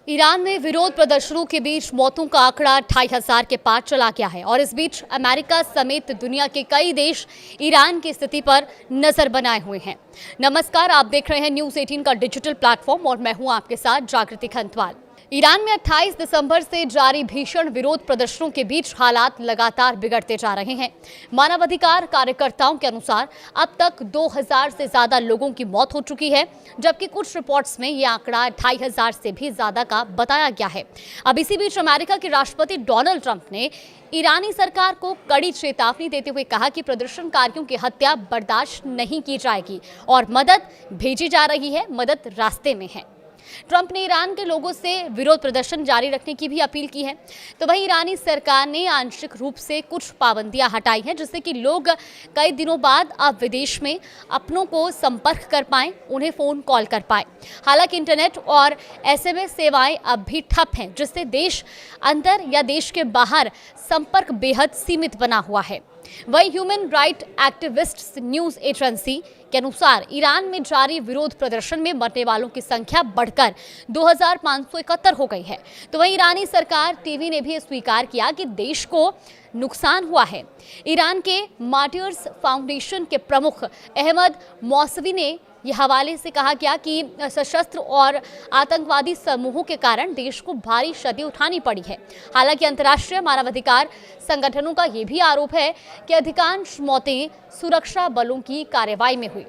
Iran में विरोध प्रदर्शनों के बीच मौतों का आंकड़ा 2500 के पार चला गया है और इस बीच अमेरिका समेत दुनिया के कई देश ईरान की स्थिति पर नजर बनाए हुए हैं। नमस्कार, आप देख रहे हैं न्यूज़ 18 का डिजिटल प्लेटफॉर्म और मैं हूं आपके साथ जागृति खंतवाल। ईरान में 28 दिसंबर से जारी भीषण विरोध प्रदर्शनों के बीच हालात लगातार बिगड़ते जा रहे हैं। मानवाधिकार कार्यकर्ताओं के अनुसार अब तक 2000 से ज्यादा लोगों की मौत हो चुकी है, जबकि कुछ रिपोर्ट्स में यह आंकड़ा 2500 से भी ज्यादा का बताया गया है। अब इसी बीच अमेरिका के राष्ट्रपति डोनाल्ड ट्रंप ने ईरानी सरकार को कड़ी चेतावनी देते हुए कहा कि प्रदर्शनकारियों की हत्या बर्दाश्त नहीं की जाएगी और मदद भेजी जा रही है, मदद रास्ते में है। ट्रंप ने ईरान के लोगों से विरोध प्रदर्शन जारी रखने की भी अपील की है। तो वहीं ईरानी सरकार ने आंशिक रूप से कुछ पाबंदियां हटाई हैं, जिससे कि लोग कई दिनों बाद अब विदेश में अपनों को संपर्क कर पाएं, उन्हें फोन कॉल कर पाएं। हालांकि इंटरनेट और एसएमएस सेवाएं अब भी ठप हैं, जिससे देश अंदर या देश के बाहर संपर्क बेहद सीमित बना हुआ है। वही human right activists news agency के अनुसार ईरान में जारी विरोध प्रदर्शन में मरने वालों की संख्या बढ़कर 2571 हो गई है। तो वही ईरानी सरकार टीवी ने भी स्वीकार किया कि देश को नुकसान हुआ है। ईरान के मार्टियर्स फाउंडेशन के प्रमुख अहमद मौसवी ने यह हवाले से कहा गया कि सशस्त्र और आतंकवादी समूहों के कारण देश को भारी क्षति उठानी पड़ी है। हालांकि अंतर्राष्ट्रीय मानवाधिकार संगठनों का यह भी आरोप है कि अधिकांश मौतें सुरक्षा बलों की कार्रवाई में हुई।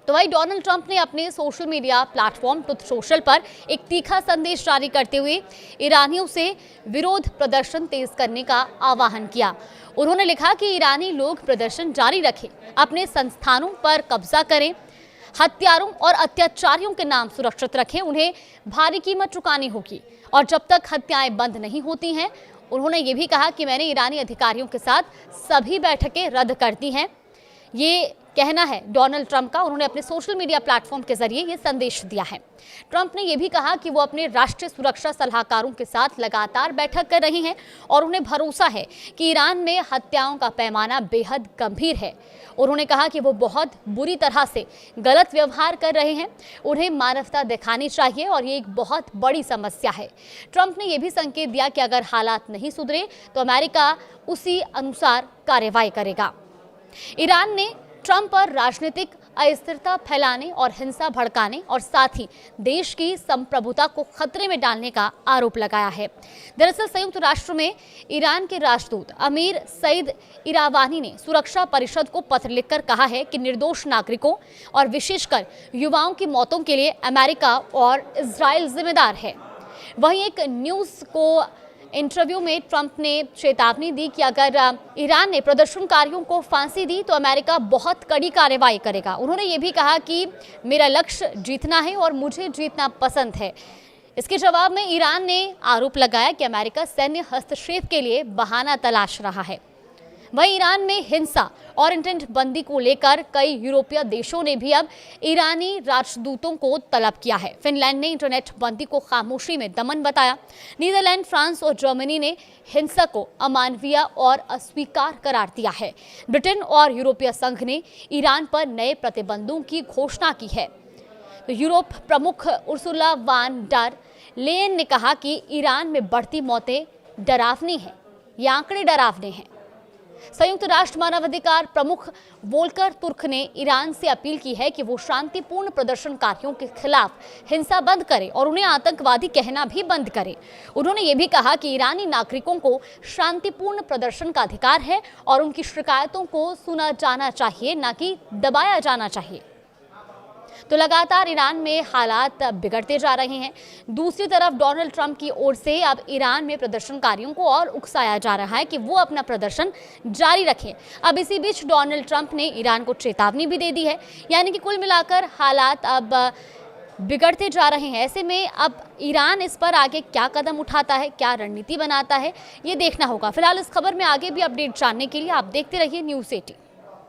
तो वही डोनाल्ड ट्रंप ने अपने social media platform truth social पर एक तीखा संदेश जारी करते हुए ईरानियों से विरोध प्रदर्शन तेज करने का आह्वान किया। उन्होंने लिखा कि ईरानी लोग प्रदर्शन जारी रखें, अपने संस्थानों पर कब्जा करें, हत्यारों और अत्याचारियों के नाम सुरक्षित रखें, उन्हें भारी कीमत चुकानी होगी और जब तक हत्याएं बंद नहीं होती हैं। उन्होंने ये भी कहा कि मैंने ईरानी अधिकारियों के साथ सभी बैठकें रद्द कर दी हैं। ये कहना है डोनाल्ड ट्रंप का। उन्होंने अपने सोशल मीडिया प्लेटफॉर्म के जरिए ये संदेश दिया है। ट्रंप ने यह भी कहा कि वो अपने राष्ट्रीय सुरक्षा सलाहकारों के साथ लगातार बैठक कर रहे हैं और उन्हें भरोसा है कि ईरान में हत्याओं का पैमाना बेहद गंभीर है। उन्होंने कहा कि वो बहुत बुरी तरह से गलत व्यवहार कर रहे हैं, उन्हें मानवता दिखानी चाहिए और ये एक बहुत बड़ी समस्या है। ट्रंप ने यह भी संकेत दिया कि अगर हालात नहीं सुधरे तो अमेरिका उसी अनुसार कार्रवाई करेगा। ईरान ने ट्रंप पर राजनीतिक अस्थिरता फैलाने और हिंसा भड़काने और साथ ही देश की संप्रभुता को खतरे में डालने का आरोप लगाया है। दरअसल संयुक्त राष्ट्र में ईरान के राजदूत अमीर सईद इरावानी ने सुरक्षा परिषद को पत्र लिखकर कहा है कि निर्दोष नागरिकों और विशेषकर युवाओं की मौतों के लिए अमेरिका और इजराइल जिम्मेदार है। वहीं एक न्यूज़ को इंटरव्यू में ट्रंप ने चेतावनी दी कि अगर ईरान ने प्रदर्शनकारियों को फांसी दी तो अमेरिका बहुत कड़ी कार्रवाई करेगा। उन्होंने ये भी कहा कि मेरा लक्ष्य जीतना है और मुझे जीतना पसंद है। इसके जवाब में ईरान ने आरोप लगाया कि अमेरिका सैन्य हस्तक्षेप के लिए बहाना तलाश रहा है। वहीं ईरान में हिंसा और इंटरनेट बंदी को लेकर कई यूरोपीय देशों ने भी अब ईरानी राजदूतों को तलब किया है। फिनलैंड ने इंटरनेट बंदी को खामोशी में दमन बताया। नीदरलैंड, फ्रांस और जर्मनी ने हिंसा को अमानवीय और अस्वीकार करार दिया है। ब्रिटेन और यूरोपीय संघ ने ईरान पर नए प्रतिबंधों की घोषणा की है। तो यूरोप प्रमुख उर्सुला वान डर लेयन ने कहा कि ईरान में बढ़ती मौतें डरावनी हैं, ये आंकड़े डरावने हैं। संयुक्त राष्ट्र मानवाधिकार प्रमुख वोल्कर तुर्क ने ईरान से अपील की है कि वो शांतिपूर्ण प्रदर्शनकारियों के खिलाफ हिंसा बंद करे और उन्हें आतंकवादी कहना भी बंद करे। उन्होंने ये भी कहा कि ईरानी नागरिकों को शांतिपूर्ण प्रदर्शन का अधिकार है और उनकी शिकायतों को सुना जाना चाहिए, न कि दबाया जाना चाहिए। तो लगातार ईरान में हालात बिगड़ते जा रहे हैं। दूसरी तरफ डोनाल्ड ट्रंप की ओर से अब ईरान में प्रदर्शनकारियों को और उकसाया जा रहा है कि वो अपना प्रदर्शन जारी रखें। अब इसी बीच डोनाल्ड ट्रंप ने ईरान को चेतावनी भी दे दी है, यानी कि कुल मिलाकर हालात अब बिगड़ते जा रहे हैं। ऐसे में अब ईरान इस पर आगे क्या कदम उठाता है, क्या रणनीति बनाता है, ये देखना होगा। फिलहाल इस खबर में आगे भी अपडेट जानने के लिए आप देखते रहिए न्यूज़ 18।